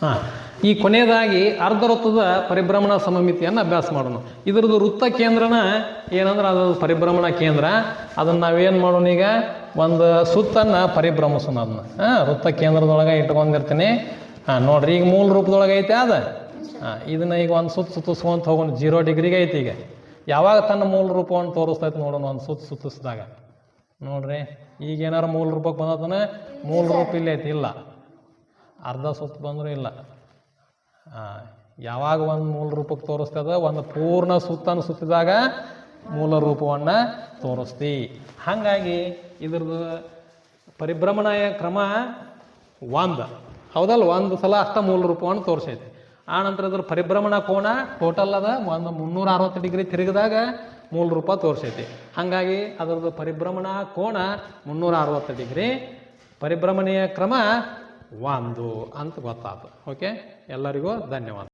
ಹಾಂ, ಈ ಕೊನೆಯದಾಗಿ ಅರ್ಧ ವೃತ್ತದ ಪರಿಭ್ರಮಣ ಸಮಮಿತಿಯನ್ನು ಅಭ್ಯಾಸ ಮಾಡೋಣ. ಇದ್ರದ್ದು ವೃತ್ತ ಕೇಂದ್ರನ ಏನಂದ್ರೆ ಅದು ಪರಿಭ್ರಮಣ ಕೇಂದ್ರ. ಅದನ್ನು ನಾವೇನು ಮಾಡೋಣ, ಈಗ ಒಂದು ಸುತ್ತನ್ನು ಪರಿಭ್ರಮಿಸೋಣ. ಅದನ್ನ ವೃತ್ತ ಕೇಂದ್ರದೊಳಗೆ ಇಟ್ಕೊಂಡಿರ್ತೀನಿ. ನೋಡ್ರಿ, ಈಗ ಮೂಲ ರೂಪದೊಳಗೆ ಐತೆ ಅದು. ಇದನ್ನು ಈಗ ಒಂದು ಸುತ್ತಿಸ್ಕೊಂತ ಹೋಗೋಣ. 0 ಡಿಗ್ರಿಗೆ ಐತಿ. ಈಗ ಯಾವಾಗ ತನ್ನ ಮೂಲ ರೂಪವನ್ನು ತೋರಿಸ್ತೈತೆ ನೋಡೋಣ. ಒಂದು ಸುತ್ತಿಸಿದಾಗ ನೋಡ್ರಿ, ಈಗ ಏನಾರು ಮೂಲ ರೂಪಕ್ಕೆ ಬಂದತನ, ಮೂಲ ರೂಪ ಇಲ್ಲಿ ಐತಿ, ಇಲ್ಲ ಅರ್ಧ ಸುತ್ತು ಬಂದರೂ ಇಲ್ಲ. ಯಾವಾಗ ಒಂದು ಮೂಲ ರೂಪಕ್ಕೆ ತೋರಿಸ್ತದ, ಒಂದು ಪೂರ್ಣ ಸುತ್ತನ್ನು ಸುತ್ತಿದಾಗ ಮೂಲ ರೂಪವನ್ನು ತೋರಿಸ್ತಿ. ಹಾಗಾಗಿ ಇದ್ರದ್ದು ಪರಿಭ್ರಮಣೆಯ ಕ್ರಮ ಒಂದು, ಹೌದಲ್ಲ, ಒಂದು ಸಲ ಅಷ್ಟ ಮೂಲ ರೂಪವನ್ನು ತೋರಿಸೈತಿ. ಆನಂತರ ಇದ್ರ ಪರಿಭ್ರಮಣ ಕೋನ ಟೋಟಲ್ ಅದ ಒಂದು 360 ಡಿಗ್ರಿ ತಿರುಗಿದಾಗ ಮೂಲ ರೂಪ ತೋರಿಸೈತಿ. ಹಾಗಾಗಿ ಅದರದ್ದು ಪರಿಭ್ರಮಣ ಕೋನ 360 ಡಿಗ್ರಿ, ಪರಿಭ್ರಮಣೆಯ ಕ್ರಮ 1 ಅಂತ ಗೊತ್ತಾಯ್ತು. ಓಕೆ, ಎಲ್ಲರಿಗೂ ಧನ್ಯವಾದ.